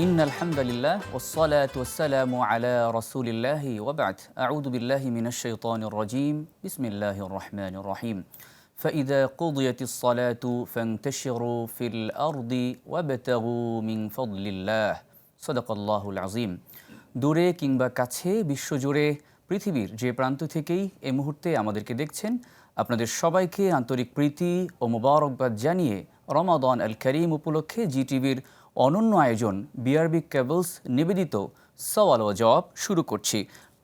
ইন্নাল হামদুলিল্লাহ ওয়াসসালাতু ওয়াসসালামু আলা রাসূলিল্লাহি ওয়া বা'দ আউযু বিল্লাহি মিনাশ শাইতানির রাজীম বিসমিল্লাহির রহমানির রহিম ফাইযা কুদিয়াতিস সালাতু ফান্তাশিরু ফিল আরদি ওয়াবতাগু মিন ফাদলিল্লাহ সাদাকাল্লাহুল আযীম। দূরে কিংবা কাছে বিশ্বজুড়ে পৃথিবীর যে প্রান্ত থেকেই এই মুহূর্তে আমাদেরকে দেখছেন, আপনাদের সবাইকে আন্তরিক প্রীতি ও মোবারকবাদ জানিয়ে রমাদান আল করিম উপলক্ষে জিটিভির অনন্য আয়োজন বিআরবি কেবলস নিবেদিত সওয়াল ও জবাব শুরু করছি,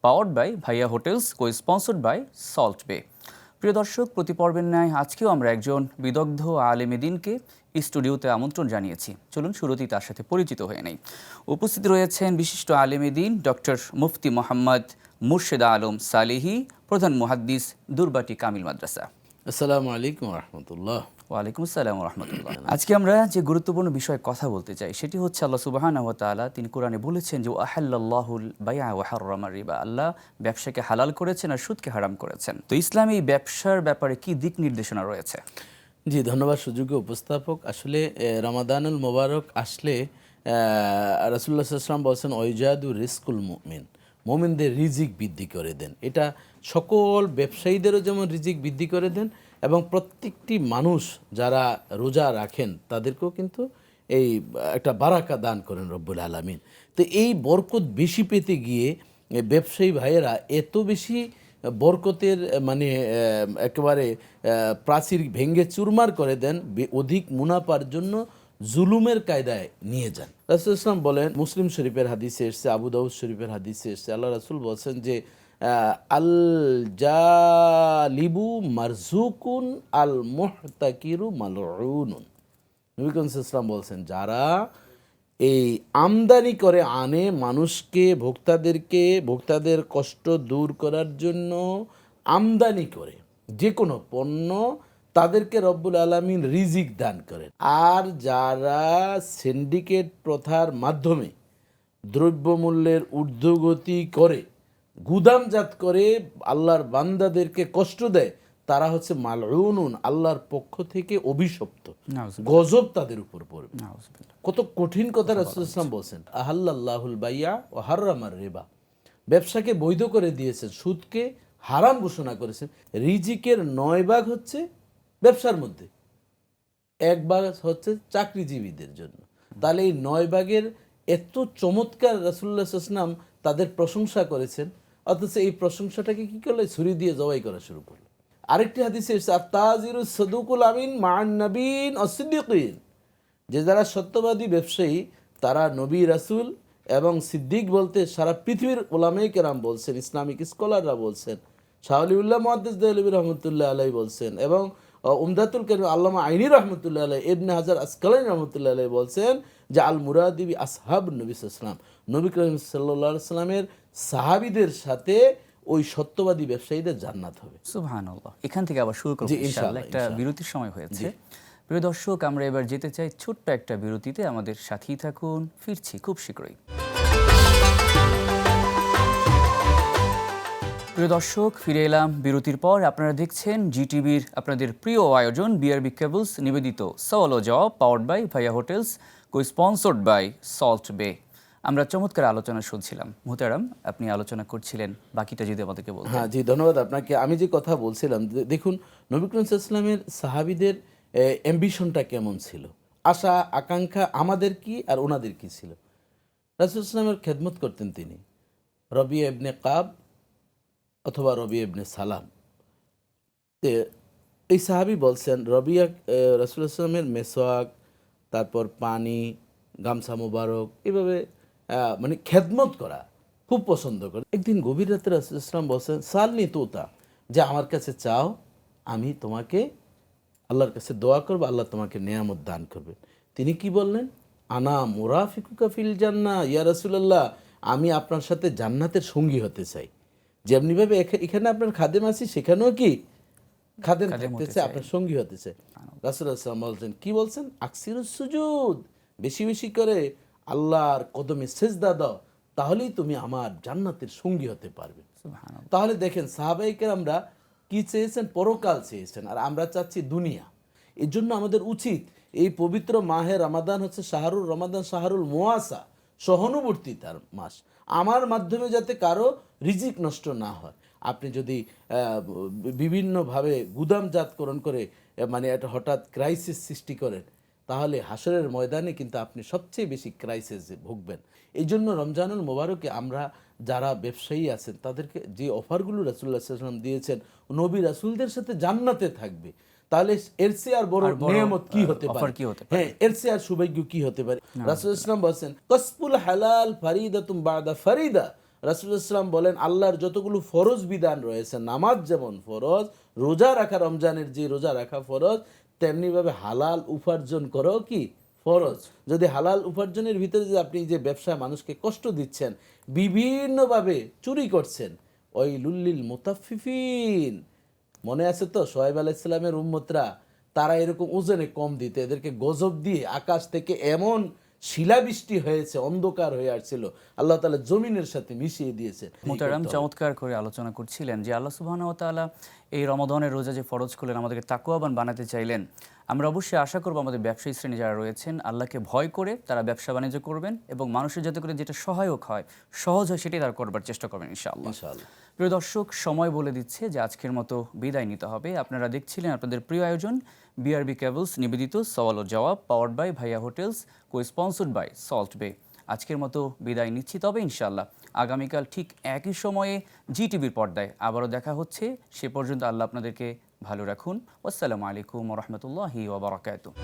powered by Bhaiya Hotels, co sponsored by Salt Bay. প্রিয় দর্শক, প্রতি পর্বের ন্যায় আজকেও আমরা একজন বিদগ্ধ আলেমে দ্বীনকে স্টুডিওতে আমন্ত্রণ জানিয়েছি। চলুন শুরুতেই তার সাথে পরিচিত হয়ে নেই। উপস্থিত রয়েছেন বিশিষ্ট আলেমে দ্বীন ডক্টর মুফতি মোহাম্মদ মুর্শেদ আলম সালেহি, প্রধান মুহাদ্দিস দুর্বাটি কামিল মাদ্রাসা। আসসালামু আলাইকুম রাহমাতুল্লাহ। ওয়ালাইকুম আসসালাম রহমতুল্লাহ। আজকে আমরা যে গুরুত্বপূর্ণ বিষয়ে কথা বলতে চাই সেটি হচ্ছে আল্লাহ সুবহানাহু ওয়া তাআলা তিনি কোরআনে বলেছেন যে আহাল্লাল্লাহুল বাই'a ওয়া হাররামার রিবা, আল্লাহ ব্যবসাকে হালাল করেছেন আর সুদকে হারাম করেছেন। তো ইসলামে এই ব্যবসার ব্যাপারে কি দিক নির্দেশনা রয়েছে? জি, ধন্যবাদ সুযোগ্য উপস্থাপক। আসলে রমাদানুল মোবারক আসলে রাসূলুল্লাহ সাল্লাল্লাহু আলাইহি ওয়াসাল্লাম বলেছেন ওয়াইজাদু রিজকুল মুমিন, মুমিনদের রিজিক বৃদ্ধি করে দেন। এটা সকল ব্যবসায়ীদেরও যেমন রিজিক বৃদ্ধি করে দেন এবং প্রত্যেকটি মানুষ যারা রোজা রাখেন তাদেরকেও কিন্তু এই একটা বারাকা দান করেন রব্বুল আলামিন। তো এই বরকত বেশি পেতে গিয়ে ব্যবসায়ী ভাইয়েরা এত বেশি বরকতের মানে একেবারে প্রাচীর ভেঙে চুরমার করে দেন, অধিক মুনাফার জন্য জুলুমের কায়দায় নিয়ে যান। রাসূল ইসলাম বলেন, মুসলিম শরীফের হাদিসে এসছে, আবু দাউদ শরীফের হাদিসে এসছে, আল্লাহ রাসূল বলছেন যে আল জালিবু মারজুকুন আল মুহতাকিরু মালউনুন। নবী করিম সাল্লাল্লাহু আলাইহি ওয়াসাল্লাম বলছেন, যারা এই আমদানি করে আনে মানুষকে, ভোক্তাদের কষ্ট দূর করার জন্য আমদানি করে যে কোনো পণ্য, তাদেরকে রব্বুল আলামিন রিজিক দান করেন। আর যারা সিন্ডিকেট প্রথার মাধ্যমে দ্রব্যমূল্যের ঊর্ধ্বগতি করে, গুদামজাত করে আল্লাহর বান্দাদেরকে কষ্ট দেয়, তারা হচ্ছে মালউনুন, আল্লাহর পক্ষ থেকে অভিশপ্ত, গজব তাদের উপর পড়বে। কত কঠিন কথা রাসূল সাল্লাল্লাহু বলছেন। আহাল্লাল্লাহুল বাই'a ওয়া হাররামার রিবা, ব্যবসাকে বৈধ করে দিয়েছেন, সুদকে হারাম ঘোষণা করেছেন। রিজিকের 9 ভাগ হচ্ছে ব্যবসার মধ্যে, 1 ভাগ হচ্ছে চাকরিজীবীদের জন্য। তাহলে এই 9 ভাগের এত চমৎকার রাসূলুল্লাহ সাল্লাল্লাহু আলাইহি ওয়াসাল্লাম তাদের প্রশংসা করেছেন, অথচ এই প্রশংসাটাকে কি করলো? ছুরি দিয়ে জবাই করা শুরু করলো। আরেকটি হাদিসে এসেছে আত-তাজিরুস সাদুকুল আমিন মা'আন নবিয়্যিন ওয়াস-সিদ্দীকিন, যে যারা সত্যবাদী ব্যবসায়ী তারা নবী, রাসূল এবং সিদ্দিক বলতে সারা পৃথিবীর উলামায়ে কেরাম বলছেন, ইসলামিক স্কলাররা বলছেন, শাহ ওলিউল্লাহ মুহাদ্দিস দেহলভী রহমতুল্লাহ আলাইহি বলছেন, এবং উমদাতুল কারীম আল্লামা আইনি রহমতুল্লাহ আলাইহি, ইবনে হাজার আসকালানি রহমতুল্লাহ আলাইহি বলছেন যে আল মুরাদি বি আসহাবুন নবী সাল্লাল্লাহু আলাইহি ওয়াসাল্লাম, নবী করিম সাল্লাল্লাহু আলাইহি ওয়াসাল্লামের সাহাবীদের সাথে ওই সত্যবাদী ব্যবসায়ীদের জান্নাত হবে। সুবহানাল্লাহ। এখান থেকে আবার শুরু করব ইনশাআল্লাহ। একটা বিরতির সময় হয়েছে। প্রিয় দর্শক, আমরা এবার যেতে চাই ছোট্ট একটা বিরতিতে। আমাদের সাথেই থাকুন, ফিরছি খুব শীঘ্রই। প্রিয় দর্শক, ফিরে এলাম বিরতির পর। আপনারা দেখছেন জিটিভির আপনাদের প্রিয় আয়োজন বিআরবি কেবলস নিবেদিত সওয়াল ও জবাব, powered by Bhaiya Hotels, co sponsored by Salt Bay. আমরা চমৎকার আলোচনা শুনছিলাম। মুহতারাম, আপনি আলোচনা করছিলেন, বাকিটা যদি আমাদেরকে বলতেন। হ্যাঁ জি, ধন্যবাদ আপনাকে। আমি যে কথা বলছিলাম, দেখুন নবী করিম সাল্লাল্লাহু আলাইহি ওয়াসাল্লামের সাহাবীদের অ্যাম্বিশনটা কেমন ছিল, আশা আকাঙ্ক্ষা আমাদের কি আর ওনাদের কি ছিল। রাসূল সাল্লাল্লাহু আলাইহি ওয়াসাল্লামের খেদমত করতেন তিনি, রবিয়া ইবনে কাব অথবা রবিয়া ইবনে সালাম। এই সাহাবী বলছেন, রবিয়া রাসূলুল্লাহ সাল্লাল্লাহু আলাইহি ওয়াসাল্লামের মেসওয়াক, তারপর পানি, গামছা মোবারক, এভাবে মানে খেদমত করা খুব পছন্দ করে। একদিন গভীর রাতে রাসূলুল্লাহ সাল্লাল্লাহু আলাইহি ওয়াসাল্লাম বলছেন, সালনি তুতা, যে আমার কাছে চাও, আমি তোমাকে আল্লাহর কাছে দোয়া করবো, আল্লাহ তোমাকে নেয়ামত দান করবেন। তিনি কি বললেন? আনা মুরাফিকুকা ফিল জান্নাহ ইয়া রাসূলুল্লাহ, আমি আপনার সাথে জান্নাতের সঙ্গী হতে চাই। যেমনিভাবে এখানে আপনার খাদেম আছি, সেখানেও কি খাদেম থাকতেছে, আপনার সঙ্গী হতে চাই। রাসূলুল্লাহ সাল্লাল্লাহু আলাইহি ওয়াসাল্লাম বলছেন, কি বলছেন? আকসিরুস সুজুদ, বেশি বেশি করে আল্লাহর কদমে সেজদা দাও, তাহলেই তুমি আমার জান্নাতের সঙ্গী হতে পারবে। তাহলে দেখেন সাহাবায়ে কেরামরা কি চেয়েছেন? পরকাল চেয়েছেন, আর আমরা চাচ্ছি দুনিয়া। এর জন্য আমাদের উচিত এই পবিত্র মাহে রমাদান হচ্ছে শাহরুল রমাদান, শাহরুল মুআসা, সহানুভূতিতার মাস, আমার মাধ্যমে যাতে কারো রিজিক নষ্ট না হয়। আপনি যদি বিভিন্নভাবে গুদামজাতকরণ করে মানে একটা হঠাৎ ক্রাইসিস সৃষ্টি করেন, তাহলে হাসরের ময়দানে কিন্তু আপনি সবচেয়ে বেশি ক্রাইসিসে ভুগবেন। এই জন্য রমজানুল মোবারকে আমরা যারা ব্যবসায়ী আছেন তাদেরকে যে অফারগুলো রাসূলুল্লাহ সাল্লাল্লাহু আলাইহি ওয়াসাল্লাম দিয়েছেন, নবী রাসূলদের সাথে জান্নাতে থাকবে, তাহলে এর চেয়ে আর বড় নিয়ামত কি হতে পারে? হ্যাঁ, এর চেয়ে আর সৌভাগ্য কি হতে পারে? রাসূলুল্লাহ সাল্লাল্লাহু আলাইহি ওয়াসাল্লাম বলেন কাসবুল হালাল ফারিদাতুম বাদা ফারিদা। রাসূলুল্লাহ সাল্লাল্লাহু আলাইহি ওয়াসাল্লাম বলেন আল্লাহর যতগুলো ফরজ বিধান রয়েছে, নামাজ যেমন ফরজ, রোজা রাখা, রমজানের যে রোজা রাখা ফরজ, তেমনিভাবে হালাল উপার্জন করাও কি ফরজ। যদি হালাল উপার্জনের ভিতরে যে আপনি যে ব্যবসা মানুষকে কষ্ট দিচ্ছেন, বিভিন্নভাবে চুরি করছেন, ওই লুল্লিল মুতাফফিফিন, মনে আছে তো সোহাইব আলাইহিস সালামের উম্মতরা, তারা এরকম ওজনে কম দিতে, এদেরকে গজব দিয়ে আকাশ থেকে এমন শিলাবৃষ্টি হয়েছে, অন্ধকার হয়ে আসছিল, আল্লাহ তাআলা জমিনের সাথে মিশিয়ে দিয়েছে। মুহতারাম, চমৎকার করে আলোচনা করছিলেন যে আল্লাহ সুবহানাহু ওয়া তাআলা এই রমাদানের রোজা যে ফরজ করলেন, আমাদেরকে তাকওয়াবান বানাতে চাইলেন। আমরা অবশ্যই আশা করব আমাদের ব্যবসায়ী শ্রেণী যারা রয়েছেন আল্লাহকে ভয় করে তারা ব্যবসা বাণিজ্য করবেন এবং মানুষের যাতে করে যেটা সহায়ক হয়, সহজ হয়, সেটাই তারা করবার চেষ্টা করবেন ইনশাআল্লাহ। প্রিয় দর্শক, সময় বলে দিচ্ছে যে আজকের মতো বিদায় নিতে হবে। আপনারা দেখছিলেন আপনাদের প্রিয় আয়োজন বিআরবি কেবলস নিবেদিত সওয়াল ও জবাব, powered by Bhaiya Hotels, co sponsored by Salt Bay. আজকের মতো বিদায় নিচ্ছি, তবে ইনশাআল্লাহ আগামীকাল ঠিক একই সময়ে জি টিভির পর্দায় আবারও দেখা হচ্ছে। সে পর্যন্ত আল্লাহ আপনাদেরকে ভালো রাখুন। আসসালামু আলাইকুম ওয়া রাহমাতুল্লাহি ওয়া বারাকাতুহু।